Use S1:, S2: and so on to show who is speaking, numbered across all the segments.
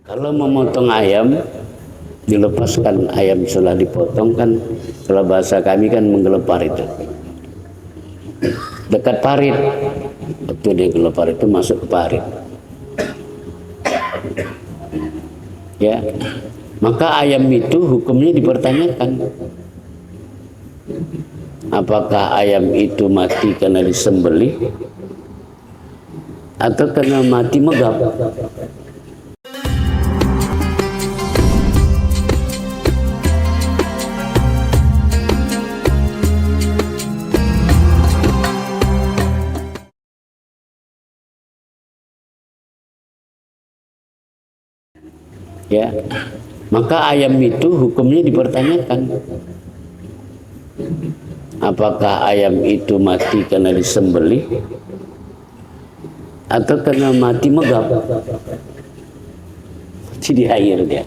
S1: Kalau memotong ayam, dilepaskan ayam setelah dipotong kan, kalau bahasa kami kan menggelepar itu. Dekat parit, waktu dia gelepar itu masuk ke parit. Ya, maka ayam itu hukumnya dipertanyakan. Apakah ayam itu mati karena disembelih atau karena mati megap? Ya, maka ayam itu hukumnya dipertanyakan. Apakah ayam itu mati karena disembelih atau karena mati megap? Mati di air dia.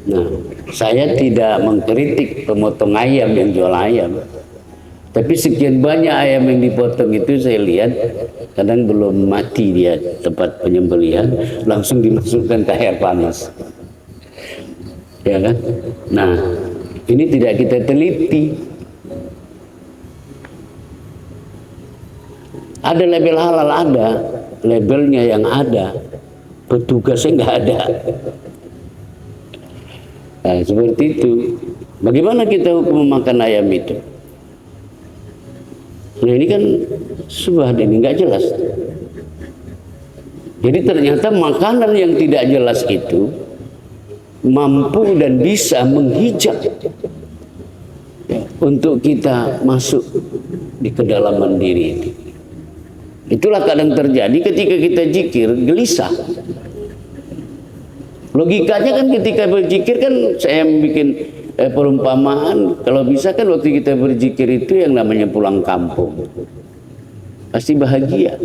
S1: Nah, saya tidak mengkritik pemotong ayam yang jual ayam. Tapi sekian banyak ayam yang dipotong itu saya lihat kadang belum mati dia tempat penyembelihan, langsung dimasukkan ke air panas. Ya kan? Nah, ini tidak kita teliti. Ada label halal, ada labelnya yang ada, petugasnya nggak ada. Nah, seperti itu. Bagaimana kita hukum memakan ayam itu? Nah, ini kan subhat, ini nggak jelas. Jadi ternyata makanan yang tidak jelas itu mampu dan bisa menghijab ya, untuk kita masuk di kedalaman diri ini. Itulah kadang terjadi ketika kita zikir, gelisah. Logikanya kan ketika berzikir kan saya bikin perumpamaan, kalau bisa kan waktu kita berzikir itu yang namanya pulang kampung pasti bahagia.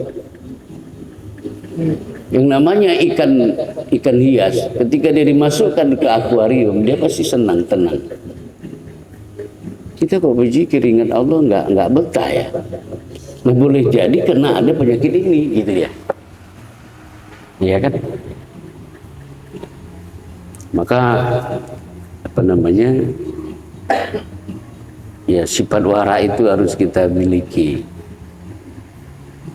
S1: Yang namanya ikan hias ketika dia dimasukkan ke akuarium dia pasti senang, tenang. Kita kok berzikir ingat Allah nggak betah ya. Nah, boleh jadi karena ada penyakit ini gitu ya. Iya kan? Maka apa namanya, ya sifat wara itu harus kita miliki.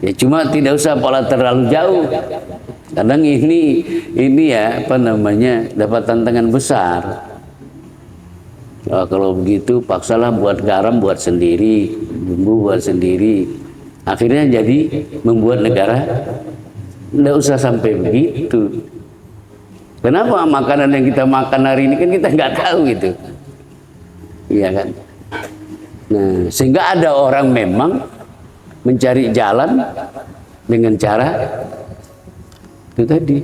S1: Ya cuma tidak usah pola terlalu jauh. Kadang ini ya apa namanya dapat tantangan besar. Oh, kalau begitu paksalah buat garam buat sendiri, bumbu buat sendiri. Akhirnya jadi membuat negara. Tidak usah sampai begitu. Kenapa makanan yang kita makan hari ini kan kita nggak tahu gitu, iya kan? Nah, sehingga ada orang memang mencari jalan dengan cara itu tadi,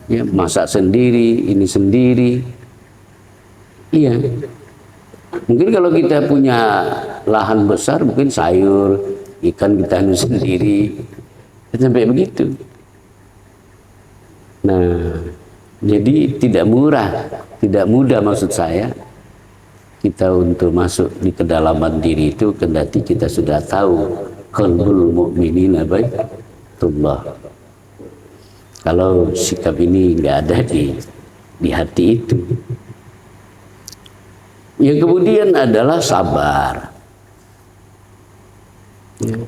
S1: ya masak sendiri, ini sendiri, iya. Mungkin kalau kita punya lahan besar, mungkin sayur, ikan kita anu sendiri, sampai begitu. Nah, jadi tidak mudah maksud saya kita untuk masuk di kedalaman diri itu kendati kita sudah tahu qalbul mu'minina baitullah. Kalau sikap ini nggak ada di hati itu. Yang kemudian adalah sabar. Ya.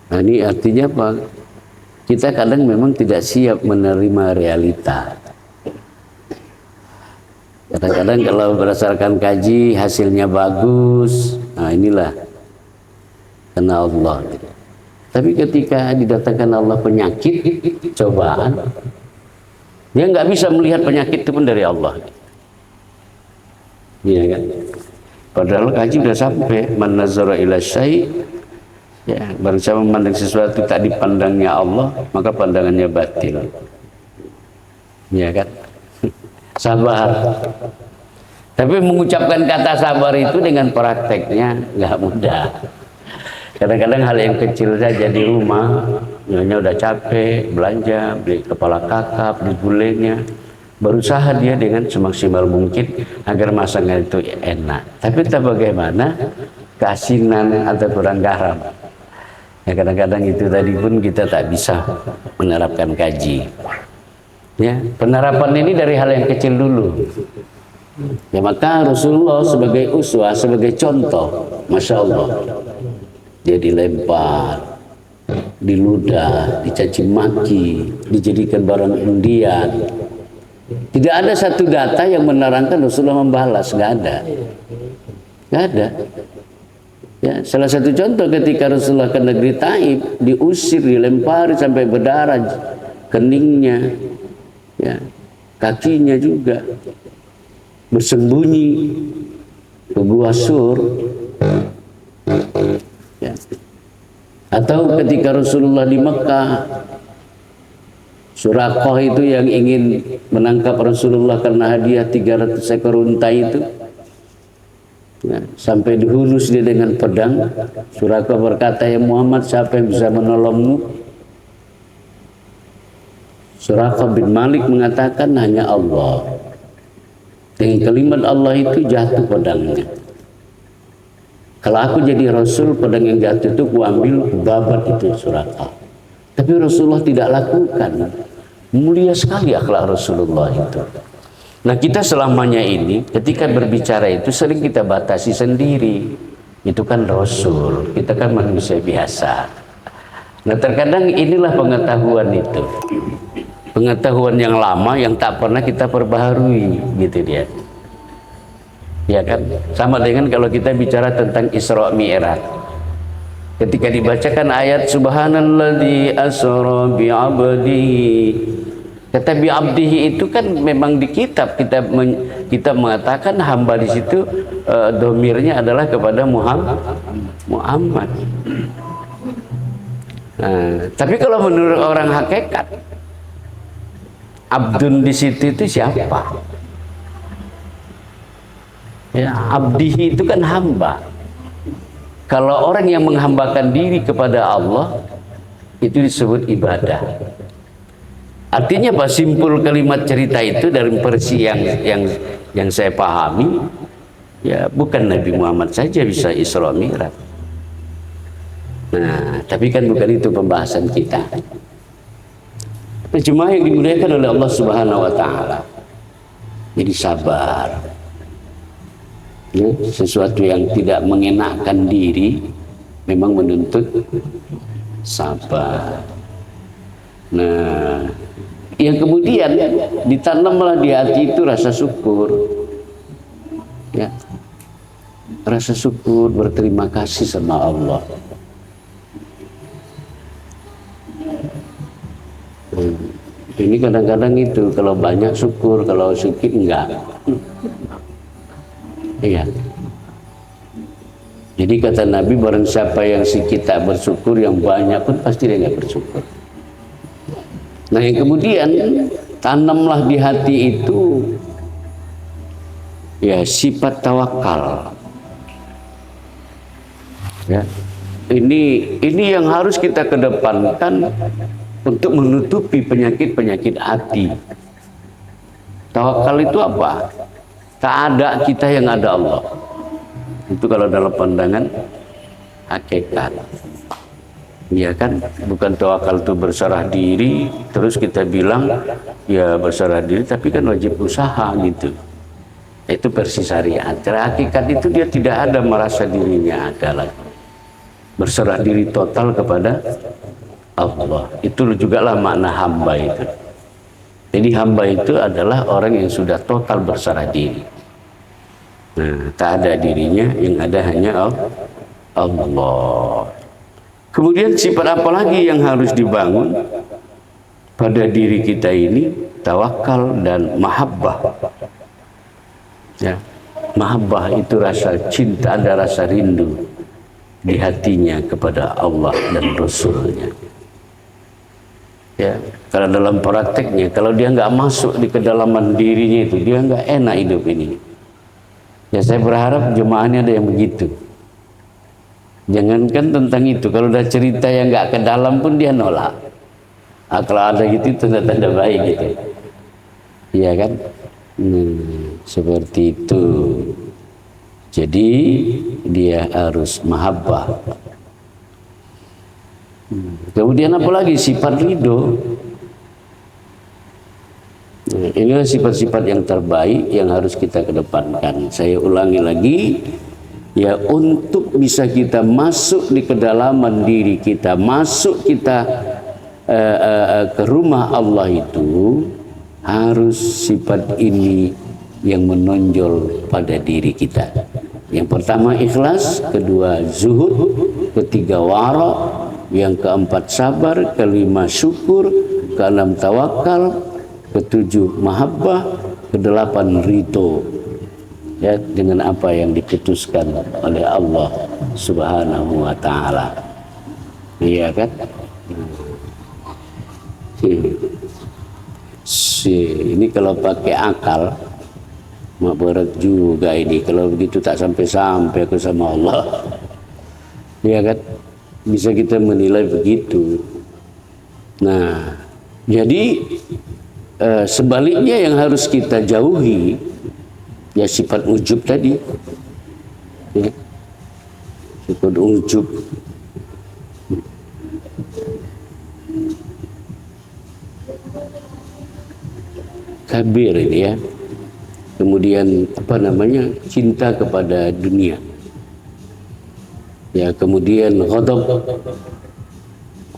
S1: Nah, ini artinya apa? Kita kadang memang tidak siap menerima realita. Kadang-kadang kalau berdasarkan kaji hasilnya bagus, nah inilah karena Allah. Tapi ketika didatangkan Allah penyakit, cobaan, dia nggak bisa melihat penyakit itu pun dari Allah. Iya kan? Padahal kaji sudah sampai man nazara ila syai'. Ya, barang siapa memandang sesuatu tak dipandangnya Allah, maka pandangannya batil. Ya kan? Sabar. Tapi mengucapkan kata sabar itu dengan prakteknya nggak mudah. Kadang-kadang hal yang kecil saja di rumah, nyonya udah capek, belanja, beli kepala kakap, beli gulenya. Berusaha dia dengan semaksimal mungkin agar masakan itu enak. Tapi tak bagaimana keasinan atau kurang garam. Ya kadang-kadang itu tadi pun kita tak bisa menerapkan kaji. Ya, penerapan ini dari hal yang kecil dulu. Ya maka Rasulullah sebagai uswah, sebagai contoh, masya Allah, dia dilempar, diludah, dicaci maki, dijadikan barang undian. Tidak ada satu data yang menerangkan Rasulullah membalas, nggak ada, nggak ada. Ya, salah satu contoh ketika Rasulullah ke negeri Taif, diusir, dilempari sampai berdarah keningnya, ya, kakinya juga, bersembunyi ke Gua Sur. Ya. Atau ketika Rasulullah di Mekah, Suraqah itu yang ingin menangkap Rasulullah karena hadiah 300 ekor unta itu, ya, sampai dihunus dia dengan pedang. Suraqah berkata, ya Muhammad, siapa yang bisa menolongmu? Suraqah bin Malik mengatakan, hanya Allah. Dengan kalimat Allah itu jatuh pedangnya. Kalau aku jadi Rasul, pedang yang jatuh itu kuambil, babat itu Suraqah. Tapi Rasulullah tidak lakukan. Mulia sekali akhlak Rasulullah itu. Nah kita selamanya ini ketika berbicara itu sering kita batasi sendiri. Itu kan Rasul, kita kan manusia biasa. Nah terkadang inilah pengetahuan itu. Pengetahuan yang lama yang tak pernah kita perbaharui, gitu dia. Ya kan? Sama dengan kalau kita bicara tentang Isra Mi'raj. Ketika dibacakan ayat Subhanalladzi asra bi'abdihi, kata bi'abdihi itu kan memang di kitab kita mengatakan hamba di situ domirnya adalah kepada Muhammad. Nah, tapi kalau menurut orang hakikat, abdun di situ itu siapa? Ya, abdihi itu kan hamba. Kalau orang yang menghambakan diri kepada Allah, itu disebut ibadah. Artinya apa? Simpul kalimat cerita itu dari versi yang saya pahami, ya bukan Nabi Muhammad saja bisa Isra Mi'raj. Nah, tapi kan bukan itu pembahasan kita. Cuma yang dimuliakan oleh Allah Subhanahu wa Ta'ala. Jadi sabar. Ya, sesuatu yang tidak mengenakkan diri memang menuntut sabar. Nah, yang kemudian ditanamlah di hati itu rasa syukur, ya, rasa syukur, berterima kasih sama Allah. Ini kadang-kadang itu kalau banyak syukur, kalau sedikit enggak. Iya. Jadi kata Nabi, barang siapa yang sedikit tak bersyukur, yang banyak pun pasti dia nggak bersyukur. Nah yang kemudian tanamlah di hati itu ya sifat tawakal. Ya, ini yang harus kita kedepankan untuk menutupi penyakit-penyakit hati. Tawakal itu apa? Tak ada kita yang ada Allah. Itu kalau dalam pandangan hakikat. Ya kan, bukan tawakal itu berserah diri, terus kita bilang ya berserah diri, tapi kan wajib usaha gitu. Itu versi syariat. Hakikat itu dia tidak ada merasa dirinya ada lagi. Berserah diri total kepada Allah. Itu juga lah makna hamba itu. Jadi hamba itu adalah orang yang sudah total berserah diri. Nah, tak ada dirinya, yang ada hanya Allah. Kemudian sifat apa lagi yang harus dibangun pada diri kita ini? Tawakal dan mahabbah. Ya, mahabbah itu rasa cinta, ada rasa rindu di hatinya kepada Allah dan Rasulnya. Ya, kalau dalam prakteknya, kalau dia nggak masuk di kedalaman dirinya itu, dia nggak enak hidup ini. Ya saya berharap jemaahnya ada yang begitu. Jangankan tentang itu, kalau udah cerita yang nggak ke dalam pun dia nolak. Nah, kalau ada gitu tanda-tanda baik gitu. Iya kan? Seperti itu. Jadi dia harus mahabbah. Kemudian apalagi sifat ridho. Nah, inilah sifat-sifat yang terbaik yang harus kita kedepankan. Saya ulangi lagi, ya, untuk bisa kita masuk di kedalaman diri kita, masuk kita ke rumah Allah itu harus sifat ini yang menonjol pada diri kita. Yang pertama ikhlas, kedua zuhud, ketiga wara, yang keempat sabar, kelima syukur, keenam tawakal, ketujuh mahabbah, kedelapan ridho, ya, dengan apa yang diputuskan oleh Allah Subhanahu wa taala. Iya kan? Ini kalau pakai akal mak berat juga ini, kalau begitu tak sampai-sampai aku sama Allah. Iya kan? Bisa kita menilai begitu. Nah, jadi sebaliknya yang harus kita jauhi ya sifat ujub tadi, ya. Sifat ujub. Kabir ini ya. Kemudian apa namanya, cinta kepada dunia. Ya, kemudian ghadab.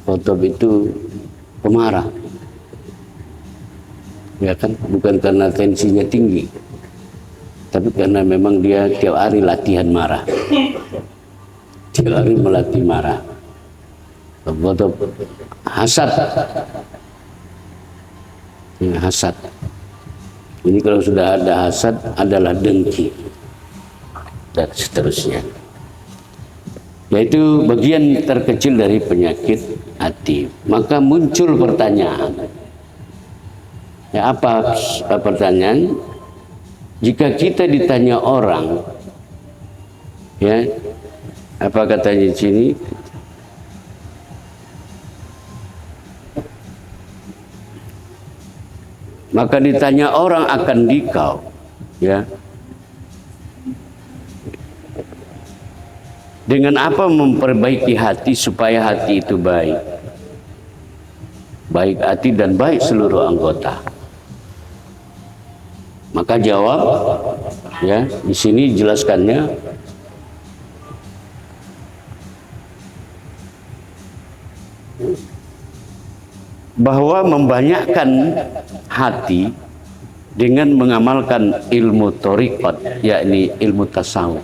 S1: Ghadab itu pemarah. Ya kan, bukan karena tensinya tinggi, tapi karena memang dia tiap hari latihan marah. Tiap hari melatih marah. Ghadab, hasad. Ya, hasad. Ini kalau sudah ada hasad adalah dengki dan seterusnya. Yaitu bagian terkecil dari penyakit hati. Maka muncul pertanyaan. Ya, apa pertanyaan? Jika kita ditanya orang, ya, apa katanya di sini? Maka ditanya orang akan dikau, ya, dengan apa memperbaiki hati supaya hati itu baik, baik hati dan baik seluruh anggota. Maka jawab, ya, di sini jelaskannya, bahwa membanyakkan hati dengan mengamalkan ilmu thariqat, yakni ilmu tasawuf.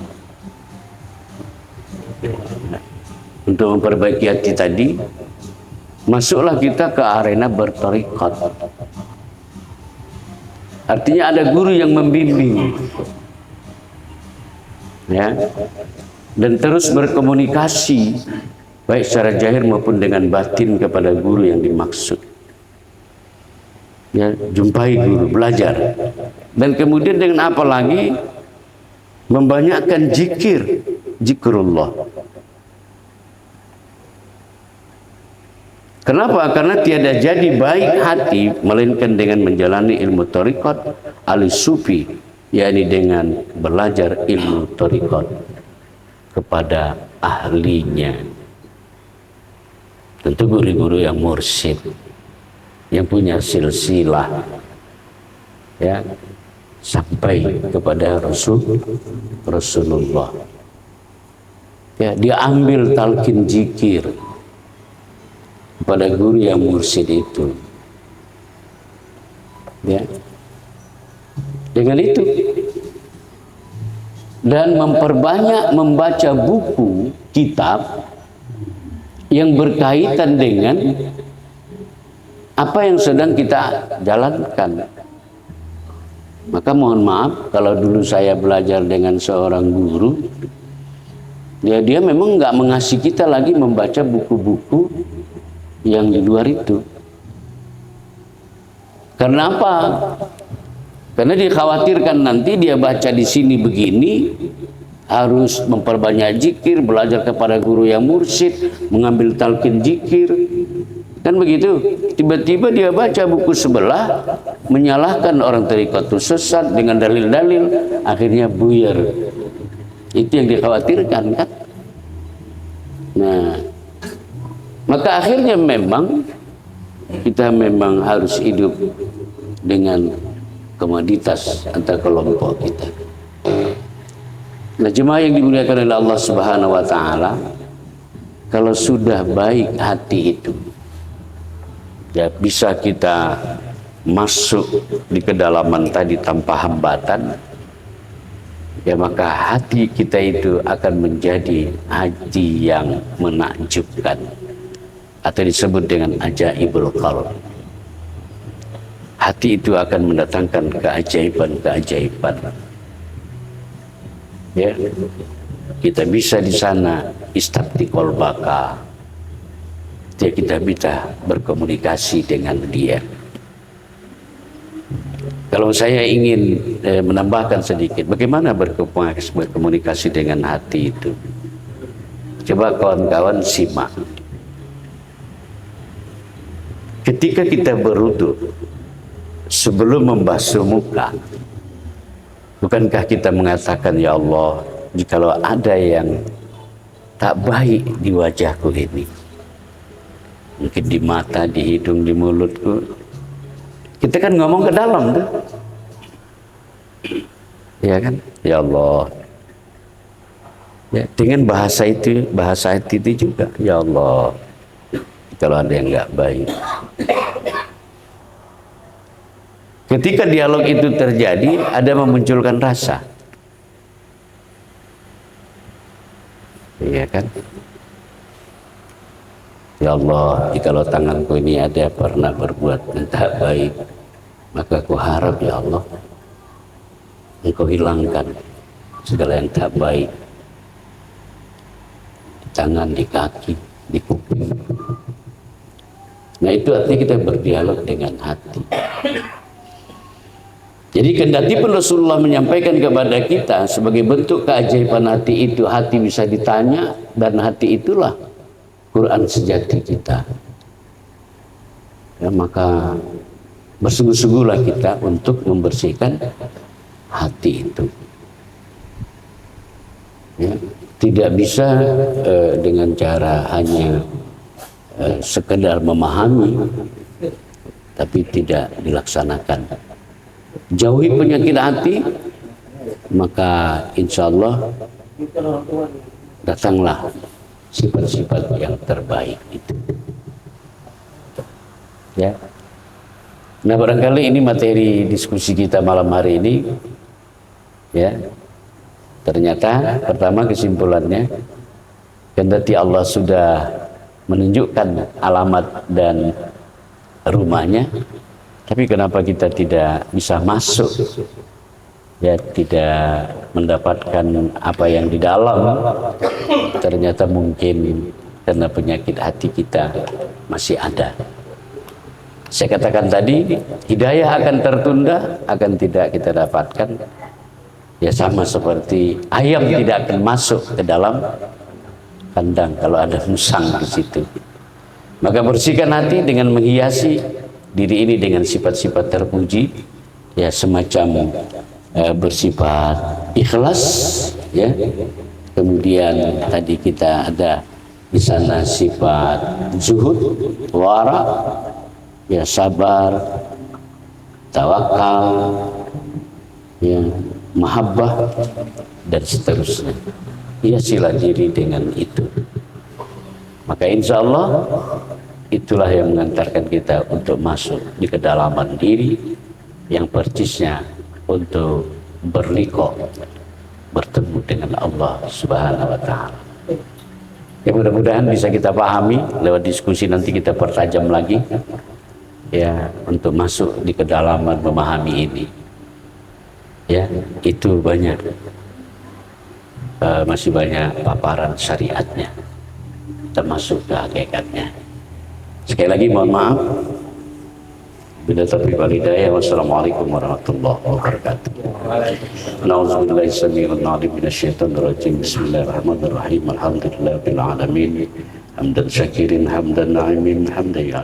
S1: Untuk memperbaiki hati tadi, masuklah kita ke arena berthariqat. Artinya ada guru yang membimbing, ya, dan terus berkomunikasi baik secara zahir maupun dengan batin kepada guru yang dimaksud. Ya, jumpai guru, belajar. Dan kemudian dengan apa lagi? Membanyakkan zikir, zikrullah. Kenapa? Karena tiada jadi baik hati melainkan dengan menjalani ilmu thariqat al-sufi, yakni dengan belajar ilmu thariqat kepada ahlinya. Tentu guru-guru yang mursyid, yang punya silsilah, ya, sampai kepada Rasulullah. Ya, dia ambil talqin zikir pada guru yang mursyid itu. Ya. Dengan itu, dan memperbanyak membaca buku, kitab yang berkaitan dengan apa yang sedang kita jalankan. Maka mohon maaf kalau dulu saya belajar dengan seorang guru, ya, dia memang nggak mengasihi kita lagi membaca buku-buku yang di luar itu. Karena apa? Karena dikhawatirkan nanti dia baca di sini begini, harus memperbanyak zikir, belajar kepada guru yang mursyid, mengambil talqin zikir. Kan begitu? Tiba-tiba dia baca buku sebelah, menyalahkan orang thariqat itu sesat dengan dalil-dalil, akhirnya buyar. Itu yang dikhawatirkan, kan? Nah, Maka akhirnya memang kita memang harus hidup dengan komoditas antar kelompok kita. Nah, jemaah yang dimuliakan oleh Allah Subhanahu wa taala, kalau sudah baik hati itu, ya bisa kita masuk di kedalaman tadi tanpa hambatan, ya maka hati kita itu akan menjadi hati yang menakjubkan atau disebut dengan ajaibul qalb. Hati itu akan mendatangkan keajaiban-keajaiban. Ya, kita bisa di sana istafti qalbaka. Ya, kita bisa berkomunikasi dengan dia. Kalau saya ingin menambahkan sedikit, bagaimana berkomunikasi dengan hati itu? Coba kawan-kawan simak. Ketika kita berwudu, sebelum membasuh muka, bukankah kita mengatakan, ya Allah, jikalau ada yang tak baik di wajahku ini, mungkin di mata, di hidung, di mulutku, kita kan ngomong ke dalam tuh, ya kan, ya Allah, ya, dengan bahasa hati itu juga, ya Allah, kalau ada yang nggak baik. Ketika dialog itu terjadi, ada memunculkan rasa, iya kan? Ya Allah, jikalau tanganku ini ada pernah berbuat yang tak baik, maka aku harap ya Allah, Engkau hilangkan segala yang tak baik di tangan, di kaki, di kuping. Nah, itu artinya kita berdialog dengan hati. Jadi kendati pun Rasulullah menyampaikan kepada kita sebagai bentuk keajaiban hati itu, hati bisa ditanya, dan hati itulah Quran sejati kita. Ya, maka bersungguh-sungguhlah kita untuk membersihkan hati itu. Ya, tidak bisa dengan cara hanya sekedar memahami, tapi tidak dilaksanakan. Jauhi penyakit hati, maka insya Allah datanglah sifat-sifat yang terbaik itu. Ya. Nah, barangkali ini materi diskusi kita malam hari ini. Ya. Ternyata pertama kesimpulannya, kendati Allah sudah menunjukkan alamat dan rumahnya, tapi kenapa kita tidak bisa masuk, ya, tidak mendapatkan apa yang di dalam? Ternyata mungkin karena penyakit hati kita masih ada. Saya katakan tadi, hidayah akan tertunda, akan tidak kita dapatkan. Ya, sama seperti ayam tidak akan masuk ke dalam kandang kalau ada musang di situ. Maka bersihkan hati dengan menghiasi diri ini dengan sifat-sifat terpuji, ya, semacam bersifat ikhlas, ya. Kemudian tadi kita ada di sana sifat zuhud, wara, ya, sabar, tawakal, ya, mahabbah, dan seterusnya. Hiasilah diri dengan itu. Maka insya Allah itulah yang mengantarkan kita untuk masuk di kedalaman diri yang persisnya untuk berliqa, bertemu dengan Allah Subhanahu wa taala. Ya, mudah-mudahan bisa kita pahami lewat diskusi, nanti kita pertajam lagi, ya, untuk masuk di kedalaman memahami ini. Ya, itu banyak, masih banyak paparan syariatnya, termasuk ke hakikatnya. Sekali lagi mohon maaf. Bila taufiq wal hidayah. Wassalamualaikum warahmatullahi wabarakatuh. Nauzubillahi samii'il 'aliim minasyaitonir rajiim. Bismillahirrahmanirrahim. Alhamdulillahirabbil alamin. Hamdan syakirin, hamdan na'imin, hamdan ya